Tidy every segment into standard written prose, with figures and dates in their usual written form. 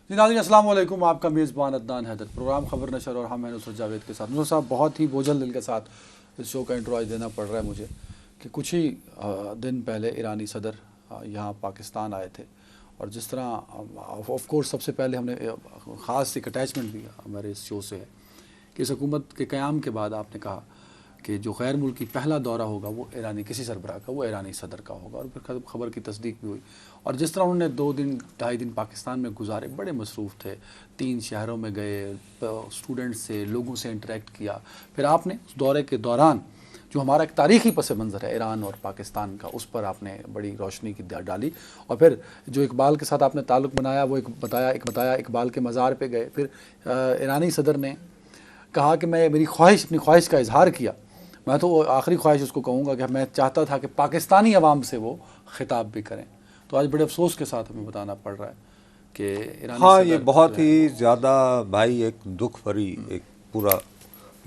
جی ناظرین السلام علیکم، آپ کا میزبان عدنان حیدر، پروگرام خبر نشر اور ہم ہیں نصرت جاوید کے ساتھ. نصرت صاحب، بہت ہی بوجھل دل کے ساتھ اس شو کا انٹرو آج دینا پڑ رہا ہے مجھے کہ کچھ ہی دن پہلے ایرانی صدر یہاں پاکستان آئے تھے، اور جس طرح آف کورس سب سے پہلے ہم نے خاص ایک اٹیچمنٹ بھی ہمارے اس شو سے ہے کہ اس حکومت کے قیام کے بعد آپ نے کہا کہ جو غیر ملکی پہلا دورہ ہوگا وہ ایرانی کسی سربراہ کا، وہ ایرانی صدر کا ہوگا، اور پھر خبر کی تصدیق بھی ہوئی. اور جس طرح انہوں نے 2-2.5 دن پاکستان میں گزارے، بڑے مصروف تھے، 3 شہروں میں گئے، اسٹوڈنٹ سے، لوگوں سے انٹریکٹ کیا. پھر آپ نے اس دورے کے دوران جو ہمارا ایک تاریخی پس منظر ہے ایران اور پاکستان کا، اس پر آپ نے بڑی روشنی کی ڈالی. اور پھر جو اقبال کے ساتھ آپ نے تعلق بنایا وہ بتایا اقبال کے مزار پہ گئے. پھر ایرانی صدر نے کہا کہ میں اپنی خواہش کا اظہار کیا. میں تو آخری خواہش اس کو کہوں گا کہ میں چاہتا تھا کہ پاکستانی عوام سے وہ خطاب بھی کریں. تو آج بڑے افسوس کے ساتھ ہمیں بتانا پڑ رہا ہے کہ ایرانی یہ بہت ہی زیادہ بھائی ایک دکھ بھری ایک پورا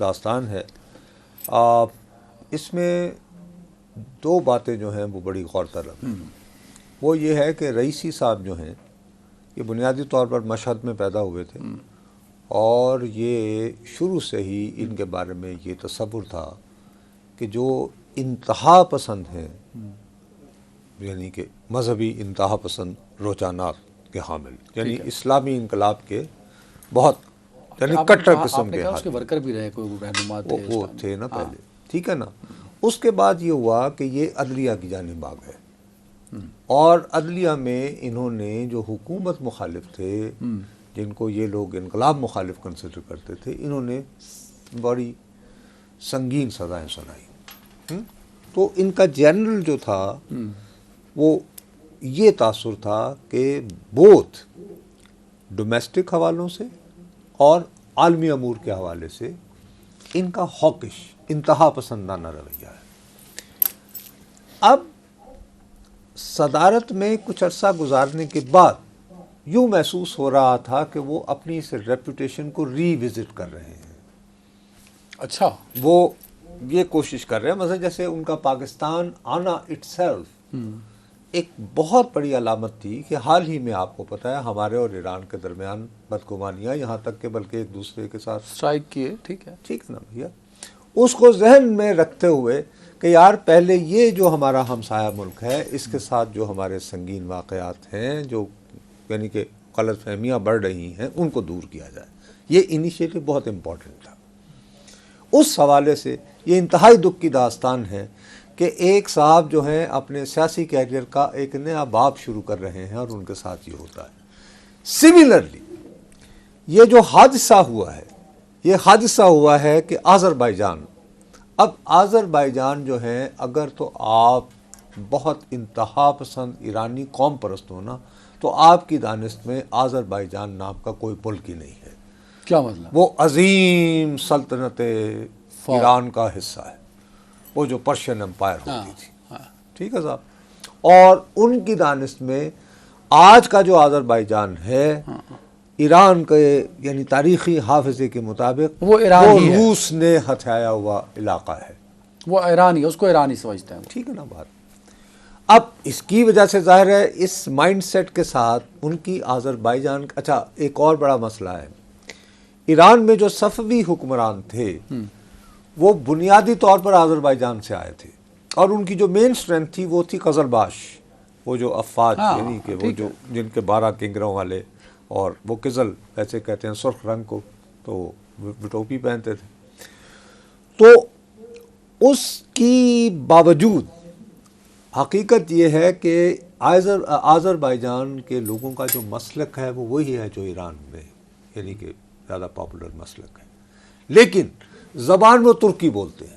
داستان ہے. اس میں 2 باتیں جو ہیں وہ بڑی غور طلب ہیں. وہ یہ ہے کہ رئیسی صاحب جو ہیں یہ بنیادی طور پر مشہد میں پیدا ہوئے تھے، اور یہ شروع سے ہی ان کے بارے میں یہ تصور تھا کہ جو انتہا پسند ہیں، یعنی کہ مذہبی انتہا پسند رجحانات کے حامل، یعنی اسلامی انقلاب کے بہت یعنی کٹر قسم کے اس کے ورکر بھی رہے، کوئی رہنما تھے وہ تھے نا پہلے، ٹھیک ہے نا. اس کے بعد یہ ہوا کہ یہ عدلیہ کی جانب آ گئے، اور عدلیہ میں انہوں نے جو حکومت مخالف تھے، جن کو یہ لوگ انقلاب مخالف کنسیڈر کرتے تھے، انہوں نے بڑی سنگین سزائیں سنائی. تو ان کا جنرل جو تھا وہ یہ تاثر تھا کہ بوتھ ڈومیسٹک حوالوں سے اور عالمی امور کے حوالے سے ان کا ہاکش انتہا پسندانہ رویہ ہے. اب صدارت میں کچھ عرصہ گزارنے کے بعد یوں محسوس ہو رہا تھا کہ وہ اپنی اس ریپوٹیشن کو ری وزٹ کر رہے ہیں. اچھا، وہ یہ کوشش کر رہے ہیں، مثلا جیسے ان کا پاکستان آنا اٹ سیلف ایک بہت بڑی علامت تھی کہ حال ہی میں آپ کو پتہ ہے ہمارے اور ایران کے درمیان بدگمانیاں، یہاں تک کہ بلکہ ایک دوسرے کے ساتھ اسٹرائک کیے. ٹھیک ہے نا بھیا. اس کو ذہن میں رکھتے ہوئے کہ یار پہلے یہ جو ہمارا ہمسایہ ملک ہے، اس کے ساتھ جو ہمارے سنگین واقعات ہیں، جو یعنی کہ غلط فہمیاں بڑھ رہی ہیں، ان کو دور کیا جائے. یہ انیشیٹو بہت امپورٹنٹ تھا. اس حوالے سے یہ انتہائی دکھ کی داستان ہے کہ ایک صاحب جو ہیں اپنے سیاسی کیریئر کا ایک نیا باب شروع کر رہے ہیں، اور ان کے ساتھ یہ ہوتا ہے. سملرلی یہ جو حادثہ ہوا ہے، یہ حادثہ ہوا ہے کہ آذربائیجان، اب آذربائیجان جو ہے، اگر تو آپ بہت انتہا پسند ایرانی قوم پرست ہو نا، تو آپ کی دانست میں آذربائیجان نام کا کوئی ملک ہی نہیں ہے. کیا مطلب؟ وہ عظیم سلطنت ایران کا حصہ ہے، وہ جو پرشین امپائر ہوتی تھی. ٹھیک ہے صاحب. اور ان کی دانست میں آج کا جو آذربائیجان ہے، ایران کے یعنی تاریخی حافظے کے مطابق وہ روس نے ہتھیایا ہوا علاقہ ہے. وہ ایرانی، اس کو ایرانی سمجھتے ہیں. ٹھیک ہے نا بات. اب اس کی وجہ سے ظاہر ہے اس مائنڈ سیٹ کے ساتھ ان کی آذربائیجان. اچھا، ایک اور بڑا مسئلہ ہے. ایران میں جو صفوی حکمران تھے وہ بنیادی طور پر آذربائیجان سے آئے تھے، اور ان کی جو مین اسٹرینتھ تھی وہ تھی قزلباش، وہ جو افواج یعنی کہ وہ جو جن کے 12 کنگروں والے، اور وہ قزل ایسے کہتے ہیں سرخ رنگ کو، تو وہ ٹوپی پہنتے تھے. تو اس کی باوجود حقیقت یہ ہے کہ آذربائیجان کے لوگوں کا جو مسلک ہے وہ وہی ہے جو ایران میں یعنی کہ زیادہ پاپولر مسلک ہے، لیکن زبان وہ ترکی بولتے ہیں.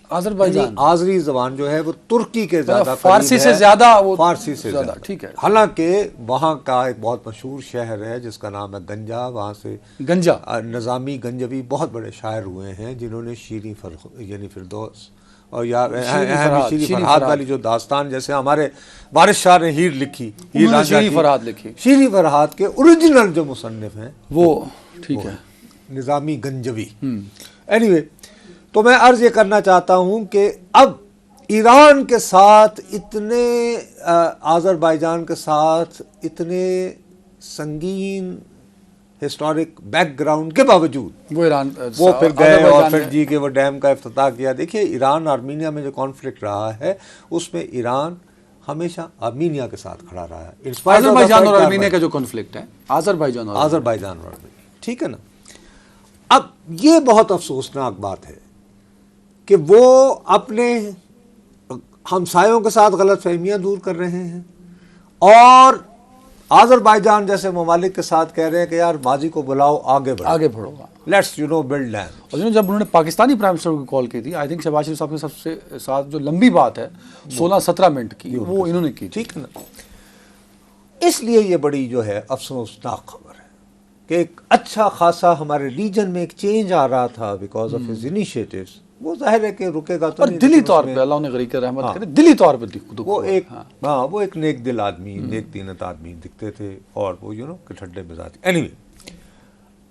آذربائیجان آذری زبان جو ہے وہ ترکی کے زیادہ فارسی سے زیادہ، فارسی سے زیادہ. ٹھیک ہے. حالانکہ وہاں کا ایک بہت مشہور شہر ہے جس کا نام ہے گنجا، وہاں سے گنجا نظامی گنجوی بہت بڑے شاعر ہوئے ہیں جنہوں نے شیریں یعنی فردوس اور شیریں فرہاد والی جو داستان، جیسے ہمارے وارث شاہ نے ہیر لکھی، شیریں فرہاد لکھی، شیریں فرہاد کے اوریجنل جو مصنف ہیں وہ ٹھیک ہے نظامی گنجوی. اینیوے، تو میں عرض یہ کرنا چاہتا ہوں کہ اب ایران کے ساتھ اتنے آذربائیجان کے ساتھ اتنے سنگین ہسٹورک بیک گراؤنڈ کے باوجود وہ ایران وہ پھر گئے اور آذربائیجان پھر میں- جی کے وہ ڈیم کا افتتاح کیا. دیکھیے ایران آرمینیا میں جو کانفلکٹ رہا ہے اس میں ایران ہمیشہ آرمینیا کے ساتھ کھڑا رہا ہے. In spite of the Azerbaijan fact اور that- آرمینیا کا جو کنفلکٹ ہے، آذربائیجان اور آذربائیجان اور آرمینیا، ٹھیک ہے نا. اب یہ بہت افسوسناک بات ہے کہ وہ اپنے ہمسایوں کے ساتھ غلط فہمیاں دور کر رہے ہیں اور آذربائیجان جیسے ممالک کے ساتھ کہہ رہے ہیں کہ یار ماضی کو بلاؤ، آگے بڑھو، آگے بڑھو گا. Let's build land. اور جب انہوں نے پاکستانی پرائم منسٹر کو کال کی تھی، آئی تھنک شہباز شریف صاحب کے سب سے ساتھ جو لمبی بات ہے 16-17 منٹ کی، وہ انہوں نے کی تھی. ٹھیک ہے نا. اس لیے یہ بڑی جو ہے افسوسناک خبر ہے کہ ایک اچھا خاصا ہمارے ریجن میں ایک چینج آ رہا تھا بیکاز آف ہز انیشیٹوز. وہ ظاہر ہے کہ رکے گا تو اور نہیں، دلی لیکن طور اس میں پہ اللہ انہیں غریق رحمت کرے، دلی طور پہ دکھ وہ ہوا. ایک ہاں. وہ ایک نیک دل آدمی، نیک دینت آدمی دکھتے تھے اور وہ کہ ٹھنڈے مزاج. اینی وے،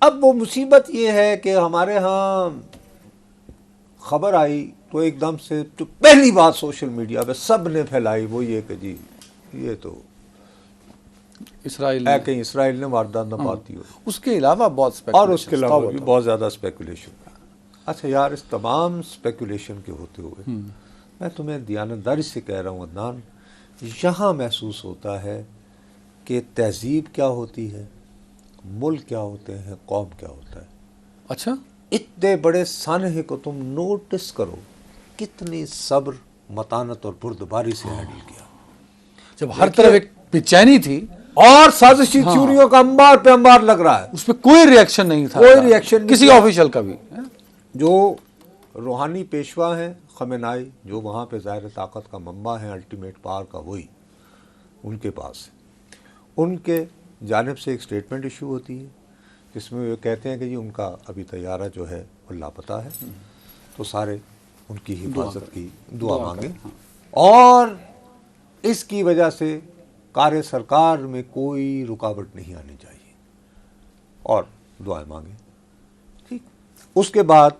اب وہ مصیبت یہ ہے کہ ہمارے ہاں خبر آئی تو ایک دم سے جو پہلی بات سوشل میڈیا پہ سب نے پھیلائی وہ یہ کہ جی یہ تو اسرائیل ہے نے، کہیں اسرائیل نے واردات نہ پاتی ہو. اس کے علاوہ بہت اور اس کے علاوہ speculations بھی بہت زیادہ اسپیکولیشن. اچھا یار، اس تمام اسپیکولیشن کے ہوتے ہوئے میں تمہیں دیانتداری سے کہہ رہا ہوں عدنان، یہاں محسوس ہوتا ہے کہ تہذیب کیا ہوتی ہے، ملک کیا ہوتے ہیں، قوم کیا ہوتا ہے. اچھا، اتنے بڑے سانحے کو تم نوٹس کرو کتنی صبر، متانت اور بردباری سے ہینڈل کیا. جب ہر طرف ایک بے چینی تھی اور سازشی چوریوں کا انبار پہ انبار لگ رہا ہے، اس پہ کوئی ریئیکشن نہیں تھا، کوئی ریئیکشن نہیں کسی تھا. آفیشل کا بھی. جو روحانی پیشوا ہیں خمینائی، جو وہاں پہ ظاہر طاقت کا منبع ہے الٹیمیٹ پاور کا، وہی ان کے پاس ہے. ان کے جانب سے ایک سٹیٹمنٹ ایشو ہوتی ہے جس میں وہ کہتے ہیں کہ جی ان کا ابھی طیارہ جو ہے وہ لاپتہ ہے، تو سارے ان کی حفاظت کی دعا مانگیں اور اس کی وجہ سے کار سرکار میں کوئی رکاوٹ نہیں آنی چاہیے اور دعائیں مانگیں. ٹھیک. اس کے بعد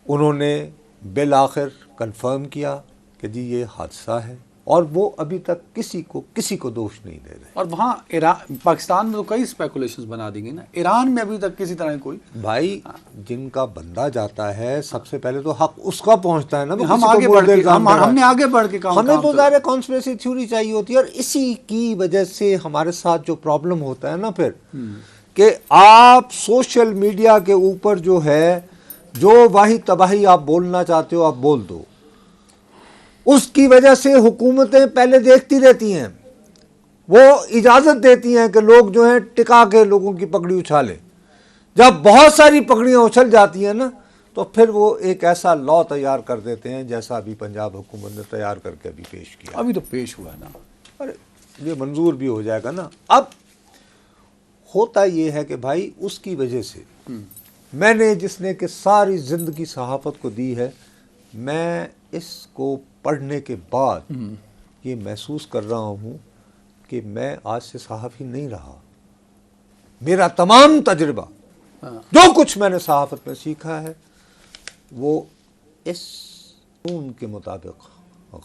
انہوں نے بالآخر کنفرم کیا کہ جی یہ حادثہ ہے اور وہ ابھی تک کسی کو دوش نہیں دے رہے. اور وہاں ایران، پاکستان میں تو کئی اسپیکولیشنز بنا دی گئی نا، ایران میں ابھی تک کسی طرح کی کوئی. بھائی جن کا بندہ جاتا ہے سب سے پہلے تو حق اس کا پہنچتا ہے نا. ہم آگے بڑھ کے ہم نے آگے بڑھ کے کام، ہمیں تو ظاہر کانسپریسی تھیوری چاہیے ہوتی ہے. اور اسی کی وجہ سے ہمارے ساتھ جو پرابلم ہوتا ہے نا پھر کہ آپ سوشل میڈیا کے اوپر جو ہے جو واہی تباہی آپ بولنا چاہتے ہو آپ بول دو. اس کی وجہ سے حکومتیں پہلے دیکھتی رہتی ہیں، وہ اجازت دیتی ہیں کہ لوگ جو ہیں ٹکا کے لوگوں کی پگڑی اچھالیں. جب بہت ساری پگڑیاں اچھل جاتی ہیں نا تو پھر وہ ایک ایسا لا تیار کر دیتے ہیں جیسا ابھی پنجاب حکومت نے تیار کر کے ابھی پیش کیا. ابھی تو پیش ہوا ہے نا. ارے یہ منظور بھی ہو جائے گا نا. اب ہوتا یہ ہے کہ بھائی اس کی وجہ سے میں نے جس نے کہ ساری زندگی صحافت کو دی ہے، میں اس کو پڑھنے کے بعد یہ محسوس کر رہا ہوں کہ میں آج سے صحافی نہیں رہا. میرا تمام تجربہ جو کچھ میں نے صحافت میں سیکھا ہے وہ اس قانون کے مطابق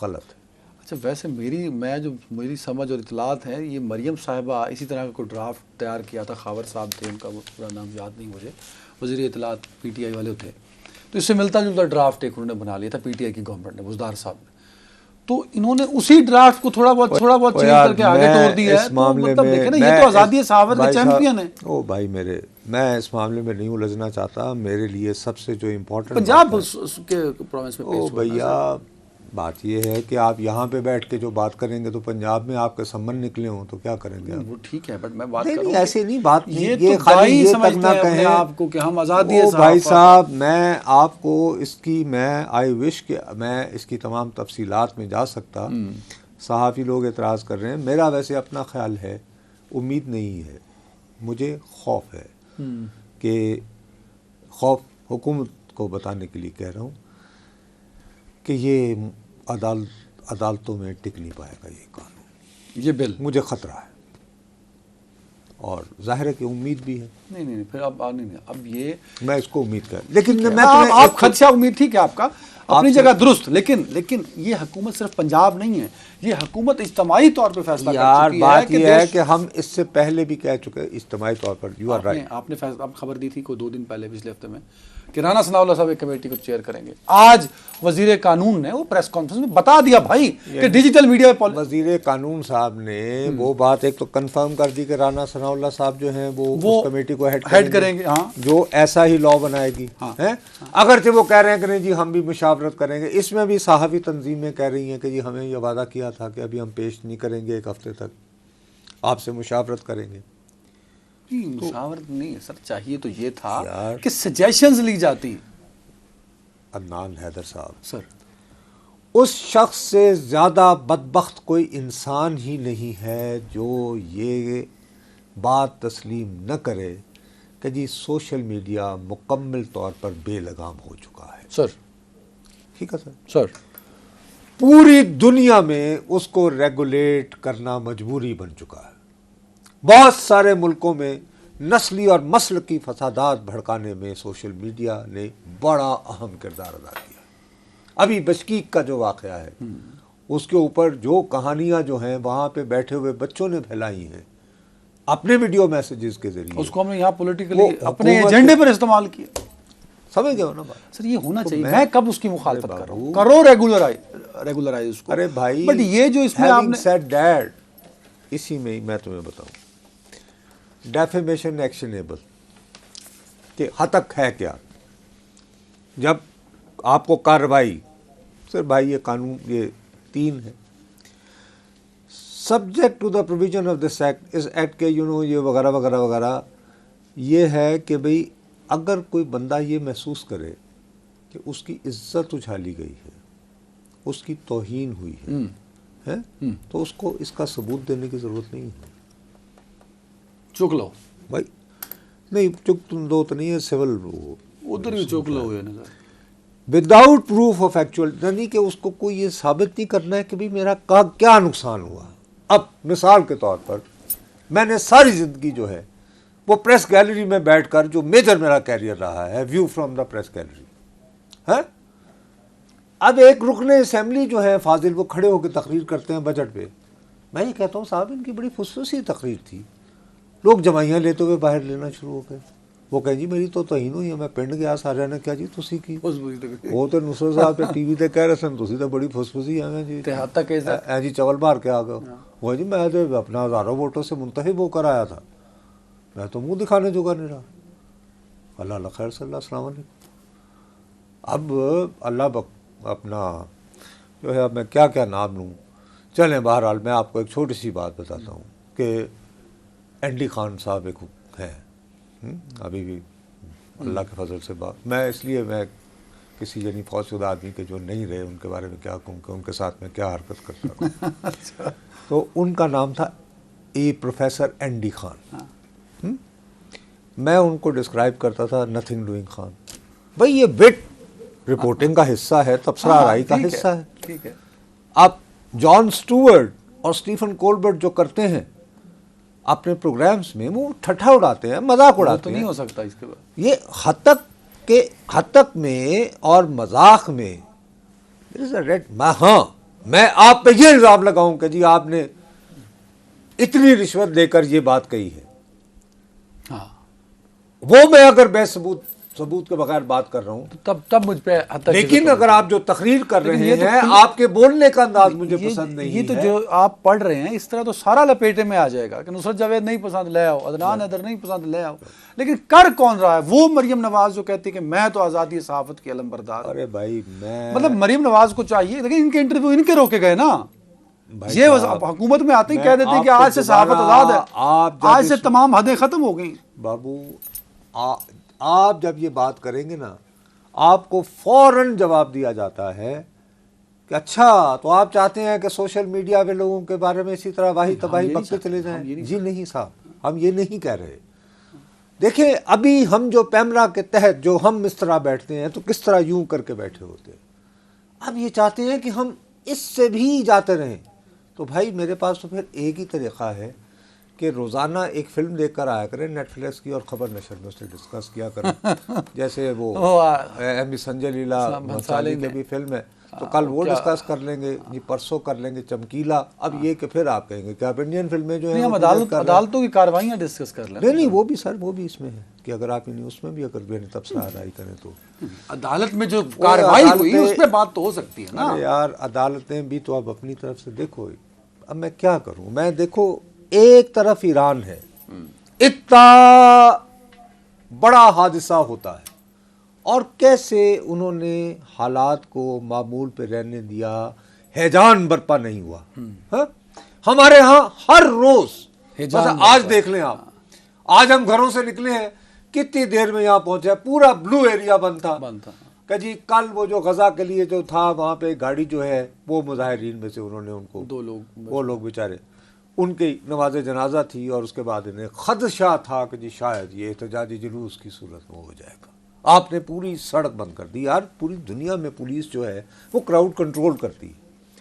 غلط ہے. اچھا، ویسے میری سمجھ اور اطلاعات ہیں، یہ مریم صاحبہ اسی طرح کا کوئی ڈرافٹ تیار کیا تھا، خاور صاحب تھے، ان کا وہ پورا نام یاد نہیں مجھے، وزیر اطلاعات پی ٹی آئی والے تھے، تو اس سے ملتا جلتا ڈرافٹ ایک انہوں نے بنا لیا تھا پی ٹی آئی کی گورنمنٹ نے، بزدار صاحب نے. تو انہوں نے اسی ڈرافٹ کو تھوڑا بہت چینج کر کے آگے توڑ دیا ہے. تو مطلب دیکھیں نا، یہ تو آزادی صحافت کے چیمپئن ہیں. او بھائی میرے، میں اس معاملے میں نہیں الجھنا چاہتا. میرے لیے سب سے جو امپورٹنٹ پنجاب کے پروونس میں او پیش ہوا. بھیا بات یہ ہے کہ آپ یہاں پہ بیٹھ کے جو بات کریں گے تو پنجاب میں آپ کے سمن نکلے ہوں تو کیا کریں گے آپ؟ وہ ٹھیک ہے، بٹ میں بات کر رہا ہوں ایسے نہیں بات نہیں، یہ خالی یہ تک سمجھتے نہ ہیں اپنے کہیں آپ کو کہ ہم آزادی او بھائی صاحب. میں آپ کو اس کی آئی وش کہ میں اس کی تمام تفصیلات میں جا سکتا. صحافی لوگ اعتراض کر رہے ہیں، میرا ویسے اپنا خیال ہے، امید نہیں ہے، مجھے خوف ہے کہ خوف حکومت کو بتانے کے لیے کہہ رہا ہوں کہ یہ عدالتوں میں ٹک نہیں پائے گا یہ قانون. یہ بل مجھے خطرہ ہے. اور ظاہر ہے کہ امید بھی ہے. نہیں پھر اب یہ میں اس کو امید کر, لیکن میں آپ خدشہ امید ٹھیک ہے آپ کا اپنی جگہ درست, لیکن یہ حکومت صرف پنجاب نہیں ہے, یہ حکومت اجتماعی طور پہ فیصلہ کر چکی ہے. بات یہ ہے کہ ہم اس سے پہلے بھی کہہ چکے اجتماعی طور پر. You are right. آپ نے خبر دی تھی کوئی 2 دن پہلے پچھلے ہفتے میں کہ رانا ثناء اللہ صاحب ایک کمیٹی کو چیئر کریں گے. آج وزیر قانون نے وہ پریس کانفرنس میں بتا دیا بھائی کہ ڈیجیٹل میڈیا پہ وزیر قانون صاحب نے وہ بات ایک تو کنفرم کر دی کہ رانا ثناء اللہ صاحب جو ہیں وہ اس کمیٹی کو ہیڈ کریں گے, جو ایسا ہی لا بنائے گی. اگرچہ وہ کہہ رہے ہیں کہ نہیں جی ہم بھی مشاورت کریں گے. اس میں بھی صحافی تنظیمیں کہہ رہی ہیں کہ جی ہمیں یہ وعدہ کیا تھا کہ ابھی ہم پیش نہیں کریں گے, 1 ہفتے تک آپ سے مشاورت کریں گے. مشاورت نہیں سر, چاہیے تو یہ تھا کہ سجیشنز لی جاتی. عدنان حیدر صاحب سر, اس شخص سے زیادہ بدبخت کوئی انسان ہی نہیں ہے جو یہ بات تسلیم نہ کرے کہ جی سوشل میڈیا مکمل طور پر بے لگام ہو چکا ہے. سر ٹھیک ہے سر, پوری دنیا میں اس کو ریگولیٹ کرنا مجبوری بن چکا ہے. بہت سارے ملکوں میں نسلی اور مسلکی فسادات بھڑکانے میں سوشل میڈیا نے بڑا اہم کردار ادا کیا. ابھی بشکیک کا جو واقعہ ہے اس کے اوپر جو کہانیاں جو ہیں وہاں پہ بیٹھے ہوئے بچوں نے پھیلائی ہیں اپنے ویڈیو میسیجز کے ذریعے, اس کو ہم نے یہاں پولیٹیکلی اپنے ایجنڈے پر استعمال کیا. سمجھ گئے ہو نا بات. سر یہ ہونا چاہیے. میں کب اس کی مخالفت کر رہا ہوں, کرو ریگولرائز اس کو. ارے بھائی بٹ یہ جو اس میں آپ نے سیڈ ڈیڈ, اسی میں میں تمہیں بتاؤں ڈیفیمیشن ایکشنیبل کہ حد تک ہے کیا. جب آپ کو کارروائی, سر بھائی یہ قانون یہ 3 ہے, subject to the provision of this act, اس ایکٹ کے یہ وغیرہ وغیرہ وغیرہ, یہ ہے کہ بھئی اگر کوئی بندہ یہ محسوس کرے کہ اس کی عزت اچھالی گئی ہے, اس کی توہین ہوئی ہے, تو اس کو اس کا ثبوت دینے کی ضرورت نہیں ہے. چک لو بھائی نہیں, چک تم دو تو نہیں ہے, سول ادھر بھی چک لو ہوئے نا سر, وداؤٹ پروف آف ایکچوئل, یعنی کہ اس کو کوئی یہ ثابت نہیں کرنا ہے کہ بھئی میرا کیا نقصان ہوا. اب مثال کے طور پر میں نے ساری زندگی جو ہے وہ پریس گیلری میں بیٹھ کر, جو میجر میرا کیریئر رہا ہے, view from the press gallery ہے. اب ایک رکن اسمبلی جو ہے فاضل, وہ کھڑے ہو کے تقریر کرتے ہیں بجٹ پہ. میں یہ کہتا ہوں صاحب ان کی بڑی خصوصی تقریر تھی. لوگ جمائیاں لیتے ہوئے باہر لینا شروع ہو گئے. وہ کہیں جی میری تو توہین ہوئی ہے, میں پنڈ گیا سارے نے کیا جی تسی کی. وہ تو نصرت صاحب تے ٹی وی تے کہہ رہے سن تسی تو بڑی فسفسی ہیں جی, جی چول مار کے آ گئے. وہ جی میں تو اپنا 1000 ووٹوں سے منتخب ہو کر آیا تھا, میں تو منہ دکھانے جوگا نہیں رہا. اللہ اللہ خیر صلی اللہ, السلام علیکم. اب اللہ اپنا جو ہے, اب میں کیا کیا نام لوں. چلیں بہرحال میں آپ کو ایک چھوٹی سی بات بتاتا ہوں کہ اینڈی خان صاحب ایک ہیں, ابھی بھی اللہ کے فضل سے بات, میں اس لیے میں کسی یعنی فوج شدہ آدمی کے جو نہیں رہے ان کے بارے میں کیا کہوں کہ ان کے ساتھ میں کیا حرکت کرتا ہوں. تو ان کا نام تھا پروفیسر اینڈی خان. میں ان کو ڈسکرائب کرتا تھا نتھنگ ڈوئنگ خان. بھائی یہ بٹ رپورٹنگ کا حصہ ہے, تبصرہ آرائی کا حصہ ہے. ٹھیک ہے. اب جان سٹورٹ اور اسٹیفن کولبرٹ جو کرتے ہیں اپنے پروگرامز میں, وہ ٹھٹھا اڑاتے ہیں, مذاق اڑاتے ہیں. نہیں ہو سکتا اس کے بعد یہ حد تک میں اور مذاق میں ہاں میں آپ پہ یہ الزام لگاؤں کہ جی آپ نے اتنی رشوت دے کر یہ بات کہی ہے, وہ میں اگر بے ثبوت کے بغیر بات کر رہا ہوں تب مجھ پہ, لیکن اگر آپ جو تقریر کر رہے ہیں آپ کے بولنے کا انداز مجھے پسند نہیں ہے. یہ تو جو آپ پڑھ رہے ہیں اس طرح تو سارا لپیٹے میں آ جائے گا کہ نصرت جاوید نہیں پسند لے آؤ, عدنان حیدر نہیں پسند لے آؤ, لیکن کر کون رہا ہے؟ وہ مریم نواز جو کہتی ہے کہ میں تو آزادی صحافت کی علم بردار. ارے بھائی میں مطلب مریم نواز کو چاہیے, لیکن ان کے انٹرویو ان کے روکے گئے نا. یہ حکومت میں آتے ہی کہہ دیتے ہیں کہ آج سے صحافت آزاد ہے, آج سے تمام حدیں ختم ہو گئیں. بابو آپ جب یہ بات کریں گے نا, آپ کو فوراً جواب دیا جاتا ہے کہ اچھا تو آپ چاہتے ہیں کہ سوشل میڈیا پہ لوگوں کے بارے میں اسی طرح واہی تباہی بکتے چلے جائیں. جی نہیں صاحب, ہم یہ نہیں کہہ رہے. دیکھیں ابھی ہم جو پیمرا کے تحت جو ہم اس طرح بیٹھتے ہیں تو کس طرح یوں کر کے بیٹھے ہوتے ہیں. اب یہ چاہتے ہیں کہ ہم اس سے بھی جاتے رہیں. تو بھائی میرے پاس تو پھر ایک ہی طریقہ ہے کہ روزانہ ایک فلم دیکھ کر آیا کریں نیٹ فلکس کی اور خبر نشر میں اسے ڈسکس کیا کریں. جیسے وہ ایم سنجے لیلا بھنسالی کی بھی فلم ہے تو کل وہ ڈسکس کر لیں گے جی، پرسوں کر لیں گے چمکیلا. اب یہ کہ پھر آپ کہیں گے کہ آپ انڈین فلمیں جو ہیں ہم عدالتوں کی کارروائیاں ڈسکس کر لیں. نہیں وہ بھی سر وہ بھی اس میں ہے کہ اگر آپ انہیں اس میں بھی اگر بے تبصرہ رائی کریں تو عدالت میں جو کارروائی ہوئی اس پہ بات تو ہو سکتی ہے نا. یار عدالتیں بھی تو آپ اپنی طرف سے دیکھو. اب میں کیا کروں، میں دیکھو ایک طرف ایران ہے، اتنا بڑا حادثہ ہوتا ہے اور کیسے انہوں نے حالات کو معمول پہ رہنے دیا، ہیجان برپا نہیں ہوا. ہاں ہمارے ہاں ہر روز آج دیکھ لیں آپ، آج ہم گھروں سے نکلے ہیں کتنی دیر میں یہاں پہنچے، پورا بلو ایریا بند تھا کہ جی کل وہ جو غزہ کے لیے جو تھا وہاں پہ گاڑی جو ہے وہ مظاہرین میں سے انہوں نے ان کو وہ لوگ بیچارے ان کی نماز جنازہ تھی اور اس کے بعد انہیں خدشہ تھا کہ جی شاید یہ احتجاجی جلوس کی صورت میں ہو جائے گا. آپ نے پوری سڑک بند کر دی. یار پوری دنیا میں پولیس جو ہے وہ کراؤڈ کنٹرول کرتی ہے.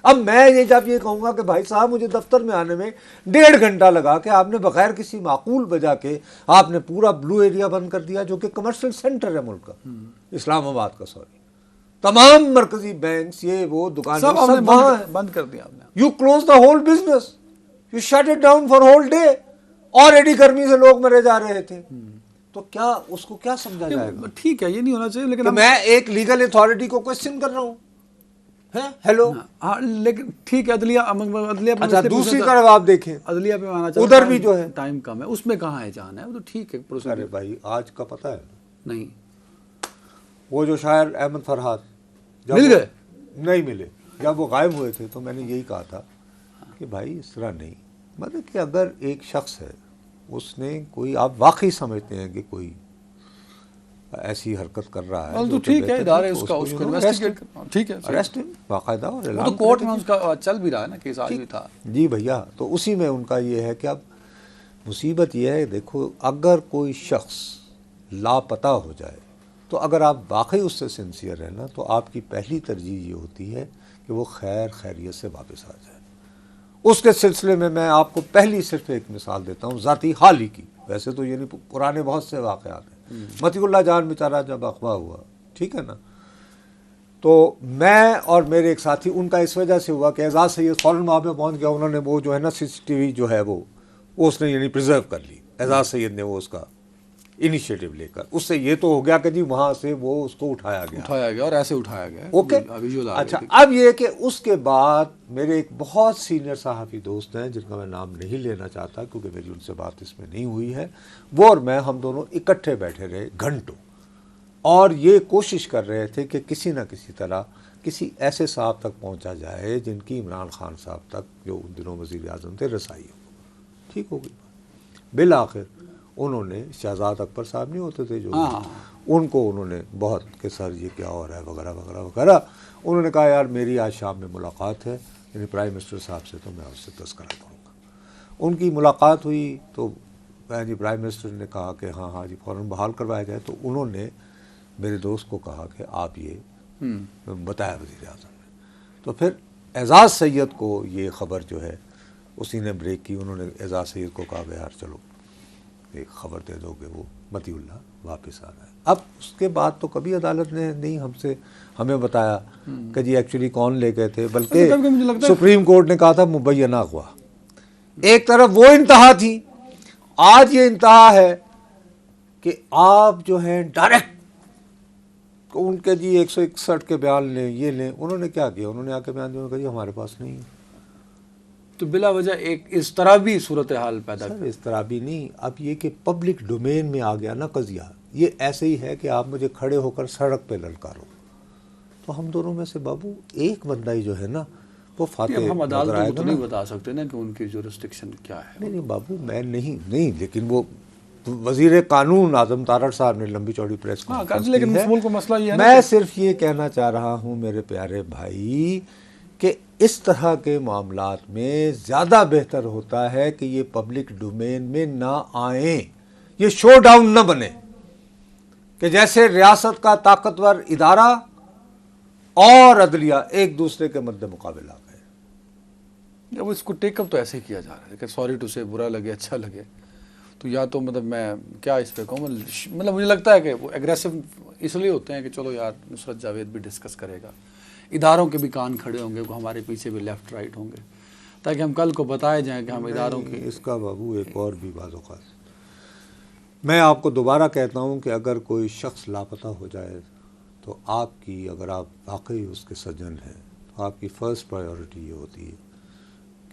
اب میں یہ جب یہ کہوں گا کہ بھائی صاحب مجھے دفتر میں آنے میں 1.5 گھنٹہ لگا کہ آپ نے بغیر کسی معقول وجہ کے آپ نے پورا بلو ایریا بند کر دیا جو کہ کمرشل سینٹر ہے ملک کا، اسلام آباد کا، تمام مرکزی بینکس یہ وہ دکانیں سب وہاں بند کر دیا آپ نے. You close the whole business, you shut it down for whole day. اور ایڈی گرمی سے لوگ مرے جا رہے تھے. تو کیا اس کو کیا سمجھا جائے گا؟ ٹھیک ہے یہ نہیں ہونا چاہیے، لیکن میں ایک لیگل اتھارٹی کو کوسچن کر رہا ہوں. ہیلو لیکن ٹھیک ہے عدلیہ اچھا دوسری طرف آپ دیکھیں عدلیہ پہ آنا چاہتا ادھر بھی جو ہے ٹائم کم ہے، اس میں کہاں ہے جان ہے وہ تو ٹھیک ہے. ارے بھائی آج کا پتہ ہے نہیں وہ جو شاعر احمد فرحات مل گئے نہیں ملے، جب وہ غائب ہوئے تھے تو میں نے یہی کہا تھا کہ بھائی اس طرح نہیں، مطلب کہ اگر ایک شخص ہے اس نے کوئی آپ واقعی سمجھتے ہیں کہ کوئی ایسی حرکت کر رہا ہے تو ٹھیک ہے ادارے اس کو انویسٹیگیٹ کرنا، ٹھیک ہے اریسٹ باقاعدہ اور وہ تو کورٹ میں اس کا چل بھی رہا ہے نا کیس آج بھی تھا. جی بھیا تو اسی میں ان کا یہ ہے کہ اب مصیبت یہ ہے دیکھو اگر کوئی شخص لاپتہ ہو جائے تو اگر آپ واقعی اس سے سنسیئر ہیں نا تو آپ کی پہلی ترجیح یہ ہوتی ہے کہ وہ خیر خیریت سے واپس آ جائے. اس کے سلسلے میں آپ کو پہلی صرف ایک مثال دیتا ہوں ذاتی حال ہی کی، ویسے تو یہ نہیں پرانے بہت سے واقعات ہیں. متی اللہ جان بیچارہ جب اغوا ہوا، ٹھیک ہے نا، تو میں اور میرے ایک ساتھی ان کا اس وجہ سے ہوا کہ اعزاز سید فوراً وہاں پہ پہنچ گیا. انہوں نے وہ جو ہے نا CCTV جو ہے وہ اس نے یعنی پریزرو کر لی. اعزاز سید نے وہ اس کا انیشیٹو لے کر، اس سے یہ تو ہو گیا کہ جی وہاں سے وہ اس کو اٹھایا گیا اور ایسے اٹھایا گیا. اوکے اچھا اب یہ کہ اس کے بعد میرے ایک بہت سینئر صحافی دوست ہیں جن کا میں نام نہیں لینا چاہتا کیونکہ میری ان سے بات اس میں نہیں ہوئی ہے، وہ اور میں ہم دونوں اکٹھے بیٹھے رہے گھنٹوں اور یہ کوشش کر رہے تھے کہ کسی نہ کسی طرح کسی ایسے صاحب تک پہنچا جائے جن کی عمران خان صاحب تک جو ان دنوں وزیر اعظم تھے رسائی ہو. ٹھیک ہوگی. بالآخر انہوں نے شہزاد اکبر صاحب نہیں ہوتے تھے جو ان کو انہوں نے بہت کہ سر یہ کیا ہو رہا ہے وغیرہ وغیرہ وغیرہ، انہوں نے کہا یار میری آج شام میں ملاقات ہے یعنی پرائم منسٹر صاحب سے تو میں اس سے تذکرہ کروں گا. ان کی ملاقات ہوئی تو جی پرائم منسٹر نے کہا کہ ہاں جی فوراً بحال کروایا جائے. تو انہوں نے میرے دوست کو کہا کہ آپ یہ بتایا وزیر اعظم نے. تو پھر اعزاز سید کو یہ خبر جو ہے اسی نے بریک کی. انہوں نے اعزاز سید کو کہا کہ یار چلو ایک خبر دے دو کہ وہ متی اللہ واپس آ رہا ہے. اب اس کے بعد تو کبھی عدالت نے نہیں ہمیں بتایا کہ جی ایکچولی کون لے گئے تھے، بلکہ سپریم کورٹ نے کہا تھا مبینہ اغوا. ایک طرف وہ انتہا تھی، آج یہ انتہا ہے کہ آپ جو ہیں ڈائریکٹ ان کے جی 161 کے بیان لیں یہ لیں. انہوں نے کیا کیا، انہوں نے آ کے بیان دیا کہ جی ہمارے پاس نہیں ہے. تو بلا وجہ ایک اس طرح بھی صورتحال پیدا سر اس طرح بھی نہیں. اب یہ کہ پبلک ڈومین میں آ گیا نا قضیہ، یہ ایسے ہی ہے کہ آپ مجھے کھڑے ہو کر سڑک پہ للکارو. تو ہم دونوں میں سے بابو ایک بندہ ہی جو ہے نا وہ فاتح. ہم عدالتوں کو تو نہیں بتا سکتے نا کہ ان کی جورسڈکشن کیا ہے. نہیں بابو میں نہیں لیکن وہ وزیر قانون اعظم تارڑ صاحب نے لمبی چوڑی پریس کانفرنس لیکن ملک کو مسئلہ یہ ہے میں صرف یہ کہنا چاہ رہا ہوں میرے پیارے بھائی کہ اس طرح کے معاملات میں زیادہ بہتر ہوتا ہے کہ یہ پبلک ڈومین میں نہ آئیں، یہ شو ڈاؤن نہ بنے کہ جیسے ریاست کا طاقتور ادارہ اور عدلیہ ایک دوسرے کے مد مقابل آ گئے. اب اس کو ٹیک اپ تو ایسے ہی کیا جا رہا ہے کہ سوری ٹو سے برا لگے اچھا لگے تو یا تو مطلب میں کیا اس پہ کہوں مطلب مجھے لگتا ہے کہ وہ ایگریسو اس لیے ہوتے ہیں کہ چلو یار نصرت جاوید بھی ڈسکس کرے گا, اداروں کے بھی کان کھڑے ہوں گے, وہ ہمارے پیچھے بھی لیفٹ رائٹ ہوں گے تاکہ ہم کل کو بتائے جائیں کہ ہم اداروں کی. اس کا بابو ایک اور بھی بعض اوقات میں آپ کو دوبارہ کہتا ہوں کہ اگر کوئی شخص لاپتہ ہو جائے تو آپ کی, اگر آپ واقعی اس کے سجن ہیں, تو آپ کی فرسٹ پرائیورٹی یہ ہوتی ہے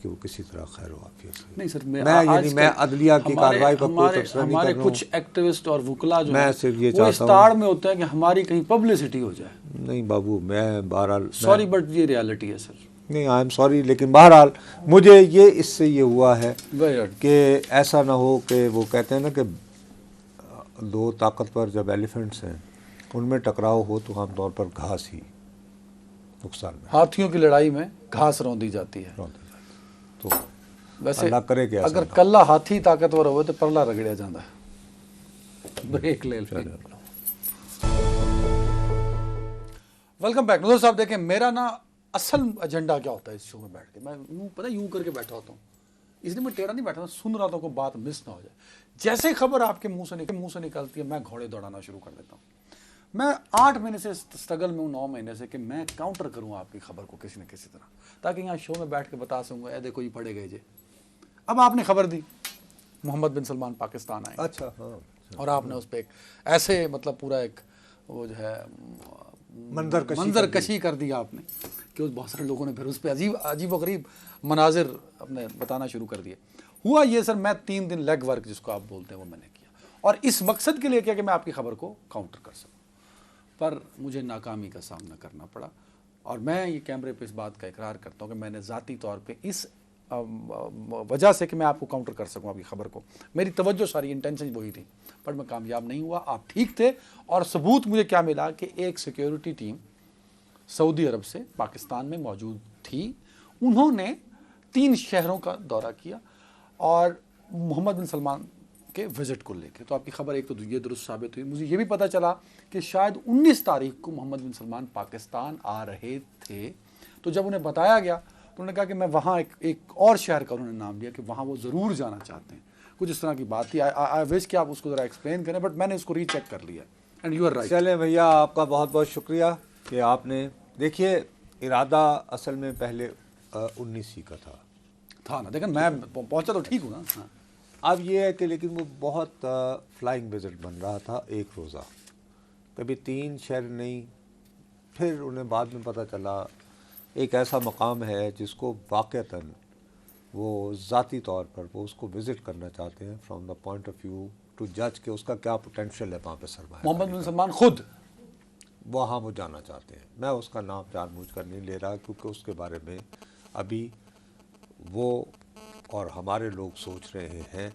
کہ وہ کسی طرح خیر و عافیت سے. نہیں سر, میں عدلیہ کی کارروائی پر کوئی تبصرہ نہیں کر ہمارے رہا ہوں. کچھ ایکٹیوسٹ اور وکلا جو میں ہیں صرف یہ وہ چاہتا اس ہوں, تاڑ میں ہوتے ہیں کہ ہماری کہیں پبلسٹی ہو جائے. نہیں بابو, میں بہرحال سوری بٹ یہ ریالٹی ہے سر. نہیں, آئی ایم سوری, لیکن بہرحال مجھے یہ اس سے یہ ہوا ہے Very کہ ایسا نہ ہو کہ وہ کہتے ہیں نا کہ دو طاقتور جب ایلیفنٹس ہیں ان میں ٹکراؤ ہو تو عام طور پر گھاس ہی نقصان میں, ہاتھیوں کی لڑائی میں گھاس روندی جاتی ہے. تو ویسے اللہ کرے کہ ایسا اگر نہ ہو. کلا ہاتھی طاقتور ہوئے تو پرلا رگڑیا جاتا ہے. بریک لے لیں. Welcome back. نظر صاحب دیکھیں, میرا نا اصل ایجنڈا کیا ہوتا ہے اس شو میں بیٹھ کے, میں یوں پتہ یوں کر کے بیٹھا ہوتا ہوں, اس لیے میں ٹیڑھا نہیں بیٹھا, سن رہا تھا کوئی بات مس نہ ہو جائے. جیسے خبر آپ کے منہ سے نکلتی ہے میں گھوڑے دوڑانا شروع کر دیتا ہوں. میں 8 مہینے سے اسٹرگل میں ہوں, 9 مہینے سے, کہ میں کاؤنٹر کروں آپ کی خبر کو کسی نہ کسی طرح, تاکہ یہاں شو میں بیٹھ کے بتا سکوں اے دیکھو یہ پڑھے گئے جے. اب آپ نے خبر دی محمد بن سلمان پاکستان آئے, اچھا ہاں, اور آپ نے اس پہ ایک ایسے مطلب پورا ایک وہ جو ہے منظر کشی کر دیا آپ نے کہ بہت سارے لوگوں نے پھر اس پہ عجیب و غریب مناظر اپنے بتانا شروع کر دیے. ہوا یہ سر, میں 3 دن لیگ ورک جس کو آپ بولتے ہیں وہ میں نے کیا, اور اس مقصد کے لیے کیا کہ میں آپ کی خبر کو کاؤنٹر کر سکوں, پر مجھے ناکامی کا سامنا کرنا پڑا. اور میں یہ کیمرے پہ اس بات کا اقرار کرتا ہوں کہ میں نے ذاتی طور پہ اس وجہ سے کہ میں آپ کو کاؤنٹر کر سکوں آپ کی خبر کو, میری توجہ ساری انٹینشن وہی تھی, پر میں کامیاب نہیں ہوا. آپ ٹھیک تھے, اور ثبوت مجھے کیا ملا کہ ایک سیکیورٹی ٹیم سعودی عرب سے پاکستان میں موجود تھی, انہوں نے 3 شہروں کا دورہ کیا اور محمد بن سلمان کے وزٹ کو لے کے. تو آپ کی خبر ایک تو یہ درست ثابت ہوئی. مجھے یہ بھی پتہ چلا کہ شاید 19 تاریخ کو محمد بن سلمان پاکستان آ رہے تھے. تو جب انہیں بتایا گیا تو انہوں نے کہا کہ میں وہاں ایک اور شہر کا انہوں نے نام لیا کہ وہاں وہ ضرور جانا چاہتے ہیں. کچھ اس طرح کی بات تھی. آئی وش کہ آپ اس کو ذرا ایکسپلین کریں, بٹ میں نے اس کو ری چیک کر لیا, اینڈ یو آر رائٹ. چلیں بھیا, آپ کا بہت بہت شکریہ کہ آپ نے, دیکھیے ارادہ اصل میں پہلے 19 کا تھا نا, لیکن میں پہنچا تو ٹھیک ہوں نا. ہاں, اب یہ ہے کہ لیکن وہ بہت فلائنگ وزٹ بن رہا تھا, 1 روزہ, کبھی 3 شہر نہیں. پھر انہیں بعد میں پتہ چلا ایک ایسا مقام ہے جس کو واقعتاً وہ ذاتی طور پر وہ اس کو وزٹ کرنا چاہتے ہیں from the point of view to جج کہ اس کا کیا پوٹینشیل ہے وہاں پہ سرمایہ. محمد بن سلمان خود وہاں وہ جانا چاہتے ہیں. میں اس کا نام جان بوجھ کر نہیں لے رہا کیونکہ اس کے بارے میں ابھی وہ اور ہمارے لوگ سوچ رہے ہیں,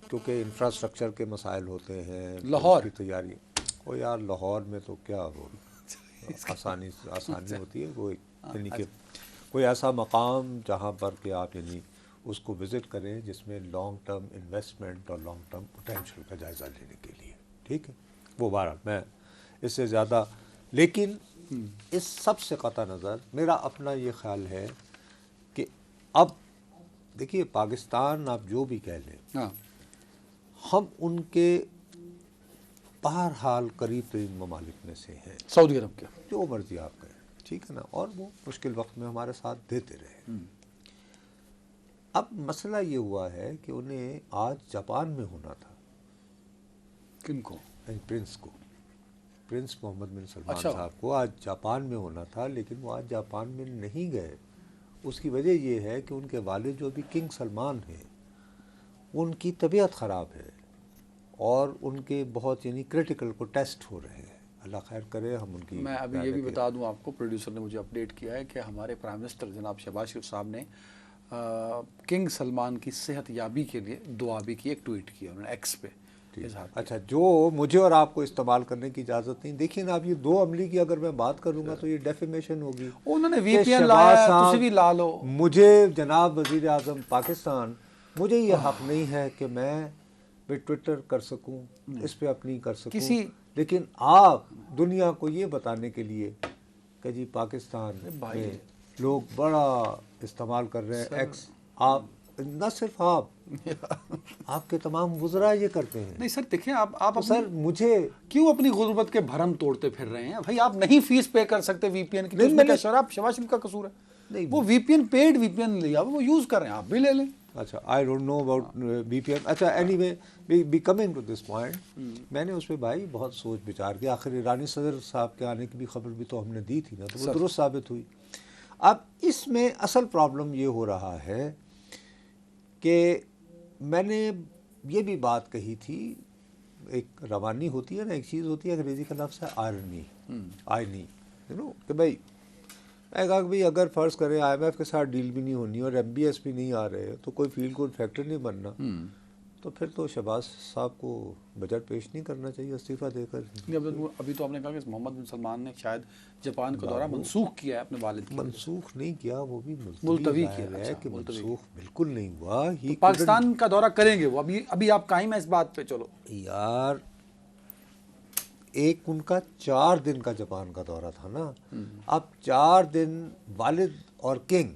کیونکہ انفراسٹرکچر کے مسائل ہوتے ہیں, لاہور کی تیاری. او یار لاہور میں تو کیا وہ آسانی ہوتی ہے, وہ یعنی کہ کوئی ایسا مقام جہاں پر کہ آپ یعنی اس کو وزٹ کریں جس میں لانگ ٹرم انویسٹمنٹ اور لانگ ٹرم پوٹینشیل کا جائزہ لینے کے لیے. ٹھیک ہے, وہ بہرحال میں اس سے زیادہ, لیکن اس سب سے قطع نظر میرا اپنا یہ خیال ہے کہ اب دیکھیے پاکستان آپ جو بھی کہہ لیں, ہم ان کے بہرحال قریب ترین ممالک میں سے ہیں, سعودی عرب کے, جو مرضی آپ کہیں, ٹھیک ہے نا, اور وہ مشکل وقت میں ہمارے ساتھ دیتے رہے. اب مسئلہ یہ ہوا ہے کہ انہیں آج جاپان میں ہونا تھا. کن کو؟ پرنس کو, پرنس محمد بن سلمان صاحب کو آج جاپان میں ہونا تھا, لیکن وہ آج جاپان میں نہیں گئے. اس کی وجہ یہ ہے کہ ان کے والد جو بھی کنگ سلمان ہیں ان کی طبیعت خراب ہے اور ان کے بہت یعنی کرٹیکل کو ٹیسٹ ہو رہے ہیں. اللہ خیر کرے, ہم ان کی. میں ابھی یہ بھی بتا دوں آپ کو, پروڈیوسر نے مجھے اپڈیٹ کیا ہے کہ ہمارے پرائم منسٹر جناب شہباز شریف صاحب نے کنگ سلمان کی صحت یابی کے لیے دعا بھی کی, ایک ٹویٹ کیا انہوں نے ایکس پہ. اچھا, جو مجھے اور آپ کو استعمال کرنے کی اجازت نہیں. دیکھیں نا, اب یہ 2 عملی کی اگر میں بات کروں گا تو یہ ڈیفیمیشن ہوگی. انہوں نے وی پی این لایا, تسی بھی لا لو. مجھے جناب وزیر اعظم پاکستان, مجھے یہ حق نہیں ہے کہ میں بھی ٹویٹر کر سکوں, اس پہ اپنی کر سکوں, لیکن آپ دنیا کو یہ بتانے کے لیے کہ جی پاکستان میں لوگ بڑا استعمال کر رہے ہیں ایکس. آپ نہ صرف آپ کے تمام وزراء یہ کرتے ہیں. نہیں سر دیکھیں آپ سر مجھے کیوں اپنی غربت کے بھرم توڑتے پھر رہے ہیں بھائی؟ آپ نہیں فیس پے کر سکتے وی پی این کی، اس میں کیا شباز شریف کا قصور ہے؟ وہ وی پی این پیڈ وی پی این لیا وہ یوز کر رہے ہیں، آپ بھی لے لیں. اچھا I don't know about B P N. اچھا anyway be coming to this point, میں نے اس پہ بھائی بہت سوچ بچار کیا. آخر ایرانی صدر صاحب کے آنے کی بھی خبر بھی تو ہم نے دی تھی نا، تو وہ درست ثابت ہوئی. اب اس میں اصل پرابلم یہ ہو رہا ہے کہ میں نے یہ بھی بات کہی تھی، ایک روانی ہوتی ہے نا، ایک چیز ہوتی ہے انگریزی کا لفظ ہے آئرنی کہ بھائی میں کہا کہ بھائی اگر فرض کریں آئی ایم ایف کے ساتھ ڈیل بھی نہیں ہونی اور ایم بی ایس بھی نہیں آ رہے تو کوئی فیل گڈ فیکٹر نہیں بننا، تو پھر تو شہباز صاحب کو بجٹ پیش نہیں کرنا چاہیے استعفیٰ دے کر. ابھی تو آپ نے کہا کہ محمد بن سلمان نے شاید جاپان کا دورہ منسوخ کیا ہے اپنے والد کی. منسوخ نہیں کیا، وہ بھی ملتوی کیا ہے کہ منسوخ بالکل نہیں ہوا. پاکستان کا دورہ کریں گے وہ، ابھی آپ قائم ہیں اس بات پہ؟ چلو یار ایک ان کا 4 دن کا جاپان کا دورہ تھا نا، اب 4 دن والد اور کنگ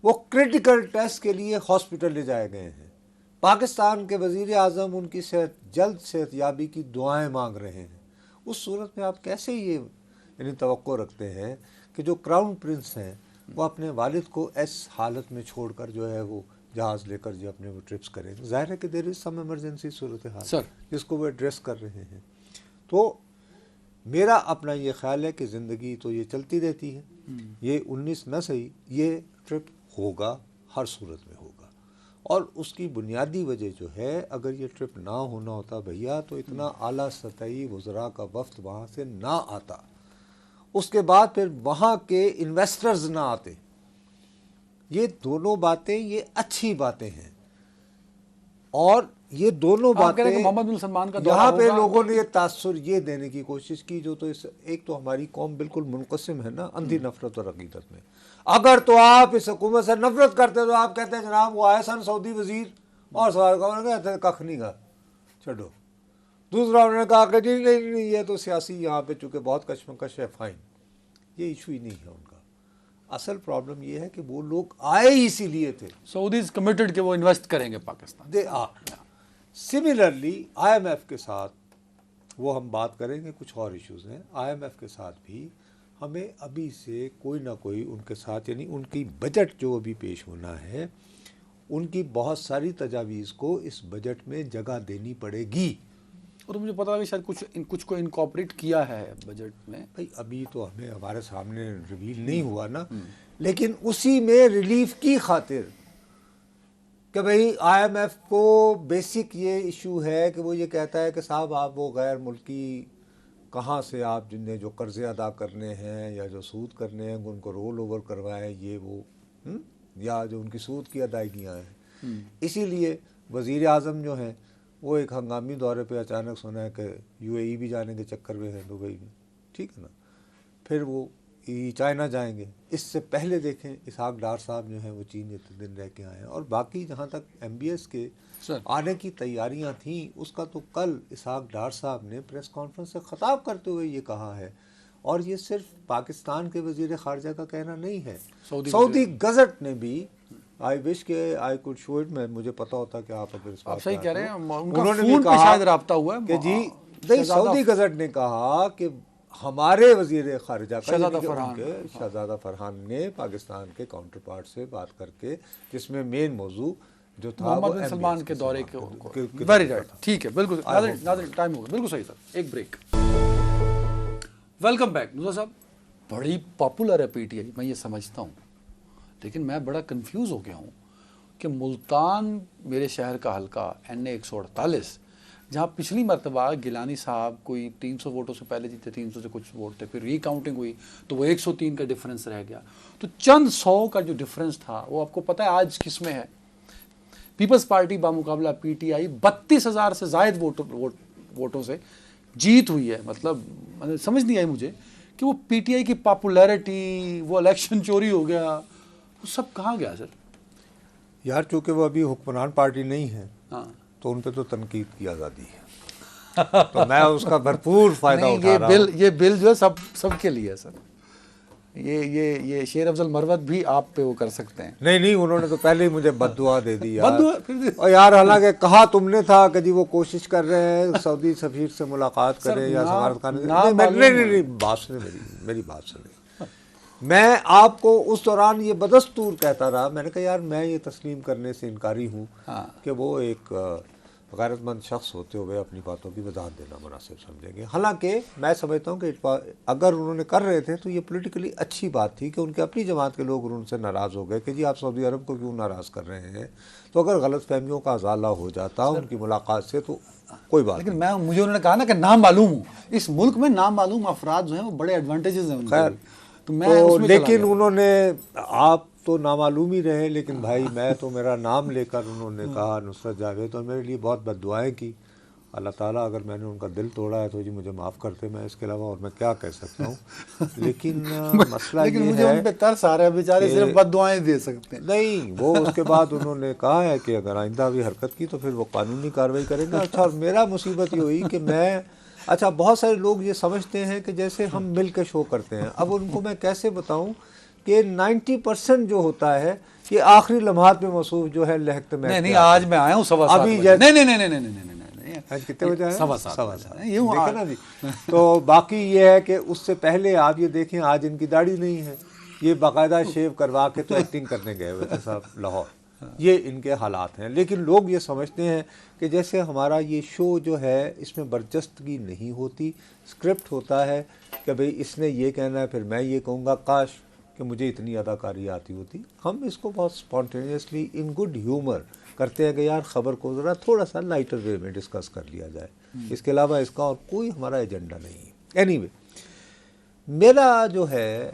وہ کرٹیکل ٹیسٹ کے لیے ہاسپٹل لے جائے گئے ہیں. پاکستان کے وزیر اعظم ان کی جلد صحت یابی کی دعائیں مانگ رہے ہیں. اس صورت میں آپ کیسے یہ یعنی توقع رکھتے ہیں کہ جو کراؤن پرنس ہیں وہ اپنے والد کو اس حالت میں چھوڑ کر جو ہے وہ جہاز لے کر جو اپنے وہ ٹرپس کریں؟ ظاہر ہے کہ دیر از سم ایمرجنسی صورتحال جس کو وہ ایڈریس کر رہے ہیں. تو میرا اپنا یہ خیال ہے کہ زندگی تو یہ چلتی رہتی ہے، یہ 19 نہ صحیح یہ ٹرپ ہوگا، ہر صورت میں ہوگا. اور اس کی بنیادی وجہ جو ہے، اگر یہ ٹرپ نہ ہونا ہوتا بھیا تو اتنا اعلیٰ سطحی وزراء کا وفد وہاں سے نہ آتا، اس کے بعد پھر وہاں کے انویسٹرز نہ آتے. یہ دونوں باتیں یہ اچھی باتیں ہیں، اور یہ دونوں باتیں محمد بن سلمان کا یہاں پہ لوگوں نے یہ تاثر یہ دینے کی کوشش کی جو تو ایک تو ہماری قوم بالکل منقسم ہے نا اندھی نفرت اور عقیدت میں. اگر تو آپ اس حکومت سے نفرت کرتے تو آپ کہتے ہیں جناب وہ آئے سن سعودی وزیر اور سوال کہتے کخ نہیں گا چھڈو. دوسرا انہوں نے کہا کہ جی نہیں یہ تو سیاسی یہاں پہ چونکہ بہت کشمکش ہے فائن. یہ ایشو ہی نہیں ہے ان کا. اصل پرابلم یہ ہے کہ وہ لوگ آئے ہی اسی لیے تھے. سعودیز کمیٹڈ کہ وہ انویسٹ کریں گے Pakistan. They are similarly I M F کے ساتھ وہ ہم بات کریں گے، کچھ اور ایشوز ہیں. آئی ایم ایف کے ساتھ بھی ہمیں ابھی سے کوئی نہ کوئی ان کے ساتھ یعنی ان کی بجٹ جو ابھی پیش ہونا ہے ان کی بہت ساری تجاویز کو اس بجٹ میں جگہ دینی پڑے گی. اور مجھے پتا لگا شاید کچھ کو انکارپوریٹ کیا ہے بجٹ میں. بھائی ابھی تو ہمیں ہمارے سامنے ریویل نہیں ہوا نا، لیکن اسی میں ریلیف کی خاطر کہ بھئی آئی ایم ایف کو بیسک یہ ایشو ہے کہ وہ یہ کہتا ہے کہ صاحب آپ وہ غیر ملکی کہاں سے آپ جن نے جو قرضے ادا کرنے ہیں یا جو سود کرنے ہیں ان کو رول اوور کروائیں، یہ وہ یا جو ان کی سود کی ادائیگیاں ہیں. اسی لیے وزیر اعظم جو ہیں وہ ایک ہنگامی دورے پہ اچانک سنا ہے کہ یو اے ای بھی جانے کے چکر میں ہیں دبئی میں، ٹھیک ہے نا، پھر وہ چائنا جائیں گے. اس سے پہلے دیکھیں اسحاق ڈار صاحب جو ہیں وہ چین اتنے دن رہ کے آئے ہیں. اور باقی جہاں تک ایم بی ایس کے آنے کی تیاریاں تھیں اس کا تو کل اسحاق ڈار صاحب نے پریس کانفرنس سے خطاب کرتے ہوئے یہ کہا ہے. اور یہ صرف پاکستان کے وزیر خارجہ کا کہنا نہیں ہے، سعودی گزٹ نے بھی آئی وش کہ آئی کوڈ شو اٹ، میں مجھے پتا ہوتا کہ آپ اگر اس آپ صحیح کہہ رہے ہیں، انہوں نے بھی کہا رابطہ ہوا کہ جی نہیں سعودی گزٹ نے کہا کہ ہمارے وزیر خارجہ شہزادہ فرحان نے پاکستان کے کاؤنٹر پارٹ سے بات کر کے جس میں مین موضوع جو تھا محمد بن سلمان کے دورے کے ویری رائٹ. ٹھیک ہے بالکل ناظرین ٹائم ہو گیا، بالکل صحیح سر. ایک بریک. Welcome back. نوزر صاحب بڑی پاپولر ہے پی ٹی آئی، میں یہ سمجھتا ہوں، لیکن میں بڑا کنفیوز ہو گیا ہوں کہ ملتان میرے شہر کا حلقہ NA 148 جہاں پچھلی مرتبہ گیلانی صاحب کوئی 300 ووٹوں سے پہلے جیتے، 300 سے کچھ ووٹ تھے، پھر ری کاؤنٹنگ ہوئی تو وہ 103 کا ڈیفرنس رہ گیا. تو چند 100 کا جو ڈیفرنس تھا وہ آپ کو پتہ ہے آج کس میں ہے؟ پیپلز پارٹی بامقابلہ پی ٹی آئی 32,000 سے زائد ووٹوں سے جیت ہوئی ہے. مطلب سمجھ نہیں آئی مجھے کہ وہ پی ٹی آئی کی پاپولیرٹی، وہ الیکشن چوری ہو گیا، وہ سب کہاں گیا سر؟ یار چونکہ وہ ابھی حکمران پارٹی نہیں ہے تو ان پہ تو تنقید کی آزادی ہے، تو میں اس کا بھرپور فائدہ اٹھا رہا ہوں. یہ بل جو ہے سب کے لیے ہے سر. یہ شیر افضل مروت بھی آپ پہ وہ کر سکتے ہیں. نہیں انہوں نے تو پہلے ہی مجھے بد دعا دے دی بد دعا اور یار حالانکہ کہا تم نے تھا کہ جی وہ کوشش کر رہے ہیں سعودی سفیر سے ملاقات کرے یا سفارتخانے. نہیں بات سنیں میری بات سنیں. میں آپ کو اس دوران یہ بدستور کہتا رہا, میں نے کہا یار میں یہ تسلیم کرنے سے انکاری ہوں کہ وہ ایک غیرت مند شخص ہوتے ہوئے اپنی باتوں کی وضاحت دینا مناسب سمجھیں گے. حالانکہ میں سمجھتا ہوں کہ اگر انہوں نے کر رہے تھے تو یہ پولیٹیکلی اچھی بات تھی کہ ان کے اپنی جماعت کے لوگ ان سے ناراض ہو گئے کہ جی آپ سعودی عرب کو کیوں ناراض کر رہے ہیں. تو اگر غلط فہمیوں کا ازالہ ہو جاتا ان کی ملاقات سے تو کوئی بات. لیکن مجھے انہوں نے کہا نا کہ نام معلوم ہوں, اس ملک میں نام معلوم افراد جو ہیں وہ بڑے ایڈوانٹیجز ہیں. خیر تو لیکن انہوں نے, آپ تو نامعلوم ہی رہے, لیکن بھائی میں تو میرا نام لے کر انہوں نے کہا نصرت جاوید, اور میرے لیے بہت بد دعائیں کی. اللہ تعالیٰ اگر میں نے ان کا دل توڑا ہے تو جی مجھے معاف کرتے, میں اس کے علاوہ اور میں کیا کہہ سکتا ہوں. لیکن مسئلہ لیکن یہ مجھے ان پہ ترس آ رہا ہے, بیچارے صرف بد دعائیں دے سکتے ہیں. نہیں وہ اس کے بعد انہوں نے کہا ہے کہ اگر آئندہ بھی حرکت کی تو پھر وہ قانونی کارروائی کریں گے. اچھا, اور میرا مصیبت یہ ہوئی کہ میں بہت سارے لوگ یہ سمجھتے ہیں کہ جیسے ہم مل کے شو کرتے ہیں. اب ان کو میں کیسے بتاؤں کہ 90% جو ہوتا ہے یہ آخری لمحات میں مصروف جو ہے لہکتے میں. نہیں آج میں آیا ہوں 7:15 ابھی نہیں آج کتنے بجے آئے؟ 7:15 جی. تو باقی یہ ہے کہ اس سے پہلے آپ یہ دیکھیں آج ان کی داڑھی نہیں ہے, یہ باقاعدہ شیو کروا کے تو ایکٹنگ کرنے گئے ہوئے تھے صاحب لاہور. یہ ان کے حالات ہیں. لیکن لوگ یہ سمجھتے ہیں کہ جیسے ہمارا یہ شو جو ہے اس میں برجستگی نہیں ہوتی, اسکرپٹ ہوتا ہے کہ بھئی اس نے یہ کہنا ہے پھر میں یہ کہوں گا, کاش کہ مجھے اتنی اداکاری آتی ہوتی. ہم اس کو بہت اسپونٹینیسلی ان گڈ ہیومر کرتے ہیں کہ یار خبر کو ذرا تھوڑا سا لائٹر وے میں ڈسکس کر لیا جائے. اس کے علاوہ اس کا اور کوئی ہمارا ایجنڈا نہیں ہے. اینی وے, میرا جو ہے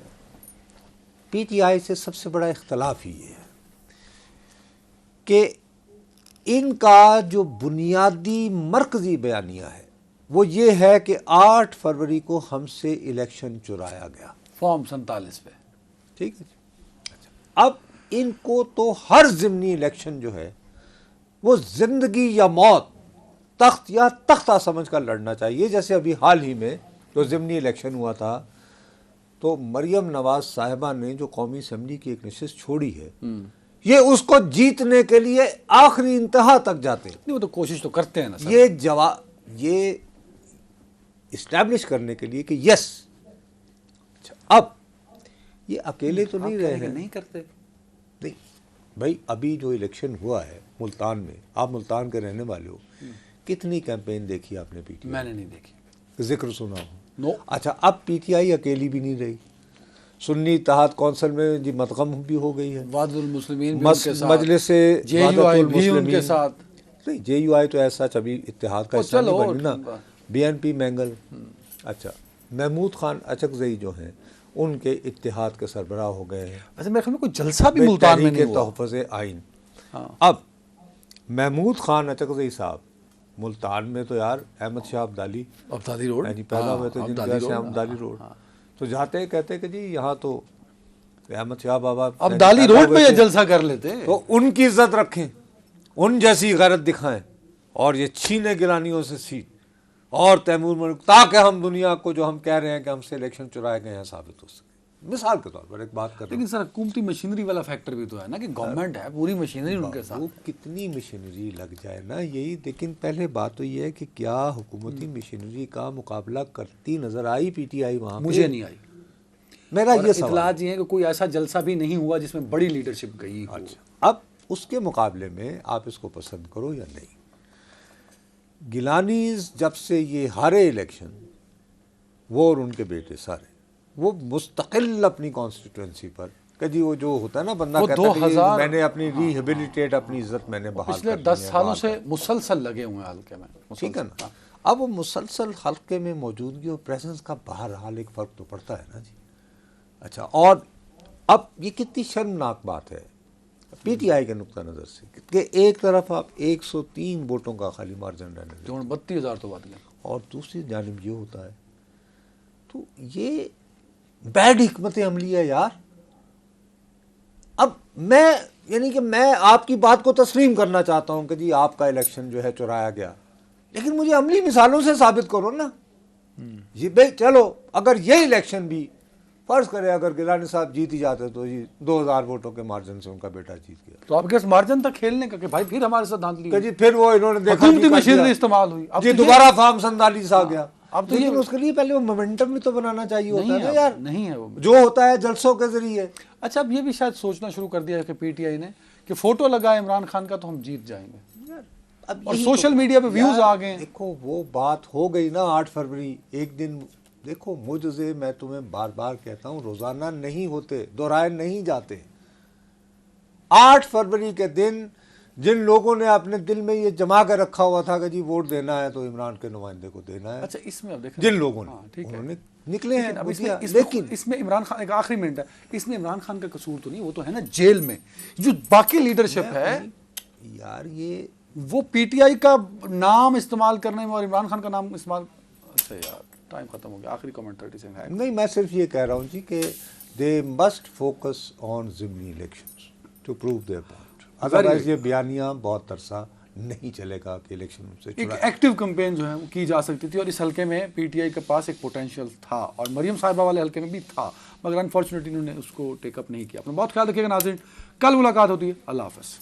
پی ٹی آئی سے سب سے بڑا اختلاف ہی یہ ہے کہ ان کا جو بنیادی مرکزی بیانیہ ہے وہ یہ ہے کہ 8 فروری کو ہم سے الیکشن چرایا گیا, فارم 47 پہ. ٹھیک ہے جی. اب ان کو تو ہر ضمنی الیکشن جو ہے وہ زندگی یا موت, تخت یا تختہ سمجھ کر لڑنا چاہیے. جیسے ابھی حال ہی میں جو ضمنی الیکشن ہوا تھا تو مریم نواز صاحبہ نے جو قومی اسمبلی کی ایک نشست چھوڑی ہے, یہ اس کو جیتنے کے لیے آخری انتہا تک جاتے ہیں. نہیں وہ تو کوشش تو کرتے ہیں نا سر. یہ اسٹیبلش کرنے کے لیے کہ یس. اب یہ اکیلے تو نہیں رہے ہیں, نہیں کرتے. نہیں بھائی, ابھی جو الیکشن ہوا ہے ملتان میں, آپ ملتان کے رہنے والے ہو, کتنی کیمپین دیکھی آپ نے پی ٹی آئی؟ میں نے نہیں دیکھی. ذکر سنا ہو؟ نو. اچھا, اب پی ٹی آئی اکیلی بھی نہیں رہی. سنی اتحاد کونسل میں جی مدغم بھی ہو گئی ہے, وحدت المسلمین بھی ان کے ساتھ, مجلس JUI بھی ان کے ساتھ. نہیں جے یو آئی تو ایسا ابھی اتحاد کا حصہ نہیں بنی نا, بی این پی مینگل. اچھا, محمود خان اچکزئی جو ہیں ان کے اتحاد کے سربراہ ہو گئے ہیں. ویسے میرے خیال میں کوئی جلسہ بھی ملتان میں نہیں ہوا. تحفظ آئین. اب محمود خان اچکزئی صاحب ملتان میں تو یار احمد شاہ ابدالی روڈ یعنی پیدا ہوئے تھے, جن کی وجہ سے ابدالی روڈ. تو جاتے کہتے کہ جی یہاں تو احمد شاہ بابا ابدالی روڈ پہ یہ جلسہ کر لیتے, تو ان کی عزت رکھیں, ان جیسی غیرت دکھائیں, اور یہ چھینے گیلانیوں سے سیٹ اور تیمور ملک, تاکہ ہم دنیا کو جو ہم کہہ رہے ہیں کہ ہم سے الیکشن چرائے گئے ہیں ثابت ہو سکے. مثال کے طور پر ایک بات کر رہے ہیں. لیکن سر حکومتی مشینری والا فیکٹر بھی تو ہے نا کہ گورنمنٹ ہے, پوری مشینری ان کے ساتھ. وہ کتنی مشینری لگ جائے نا یہی, لیکن پہلے بات تو یہ ہے کہ کیا حکومتی مشینری کا مقابلہ کرتی نظر آئی پی ٹی آئی وہاں؟ مجھے نہیں آئی. میرا یہ سوال اطلاعات یہ ہے کہ کوئی ایسا جلسہ بھی نہیں ہوا جس میں بڑی لیڈرشپ گئی ہو. اب اس کے مقابلے میں آپ اس کو پسند کرو یا نہیں, گیلانیز جب سے یہ ہارے الیکشن, وہ اور ان کے بیٹے سارے وہ مستقل اپنی کانسٹیٹوئنسی پر کہ جی وہ جو ہوتا ہے نا بندہ کہتا ہے کہ میں نے اپنی ریہیبلیٹیٹ اپنی عزت میں نے بحال پچھلے 10 سالوں سے مسلسل لگے ہوئے ہیں حلقے میں. ٹھیک ہے نا. اب وہ مسلسل حلقے میں موجودگی اور پریزنس کا بہرحال ایک فرق تو پڑتا ہے نا جی. اچھا, اور اب یہ کتنی شرمناک بات ہے پی ٹی آئی کے نقطہ نظر سے کہ ایک طرف آپ 103 ووٹوں کا خالی مارجن رہنے دیں, 32,000 تو بات گیا, اور دوسری جانب یہ ہوتا ہے. تو یہ بیڈ حکمت عملی ہے یار. اب میں یعنی کہ میں آپ کی بات کو تسلیم کرنا چاہتا ہوں کہ جی آپ کا الیکشن جو ہے چرایا گیا, لیکن مجھے عملی مثالوں سے ثابت کرو نا. یہ بھائی چلو اگر یہ الیکشن بھی فرض کرے اگر گیلانی صاحب جیت ہی جاتے تو جی 2000 ووٹوں کے مارجن سے ان کا بیٹا جیت گیا. تو آپ کے پاس مارجن تھا کھیلنے کا کہ بھائی پھر ہمارے ساتھ دھاندلی کہ جی پھر وہ انہوں نے دیکھا حکومتی مشینری استعمال ہوئی. اب جی تو دوبارہ فارم 47 آ گیا. اب تو لیکن اس کے لیے پہلے وہ مومنٹم بھی تو بنانا چاہیے ہوتا ہے نا یار. نہیں ہے وہ جو ہوتا ہے جلسوں کے ذریعے. اچھا اب یہ بھی شاید سوچنا شروع کر دیا ہے کہ پی ٹی آئی نے کہ فوٹو لگائے عمران خان کا تو ہم جیت جائیں گے, اور سوشل میڈیا پہ ویوز آ گئے. دیکھو وہ بات ہو گئی نا 8 فروری. ایک دن دیکھو معجزے میں تمہیں بار بار کہتا ہوں روزانہ نہیں ہوتے, دہرائے نہیں جاتے. 8 فروری کے دن جن لوگوں نے اپنے دل میں یہ جما کے رکھا ہوا تھا کہ جی ووٹ دینا ہے تو عمران کے نمائندے کو دینا ہے, اچھا اس میں اب دیکھیں جن لوگوں نے انہوں نے نکلے ہیں. لیکن اس میں عمران خان ایک آخری منٹ ہے, اس میں عمران خان کا قصور تو نہیں, وہ تو ہے نا جیل میں. جو باقی لیڈرشپ ہے یار یہ وہ پی ٹی آئی کا نام استعمال کرنے میں اور عمران خان کا نام استعمال. اچھا یار ٹائم ختم ہو گیا, آخری کمنٹ 30 سیکنڈ ہے. نہیں میں صرف یہ کہہ رہا ہوں جی کہ دے مسٹ فوکس آن ضمنی elections to prove their point. Otherwise یہ بیانیاں بہت عرصہ نہیں چلے گا کہ الیکشن سے ایک ایکٹیو کمپین جو ہے وہ کی جا سکتی تھی, اور اس حلقے میں پی ٹی آئی کے پاس ایک پوٹینشیل تھا اور مریم صاحبہ والے حلقے میں بھی تھا, مگر انفارچونیٹلی انہوں نے اس کو ٹیک اپ نہیں کیا. اپنا بہت خیال رکھیے گا ناظرین, کل ملاقات ہوتی ہے. اللہ حافظ.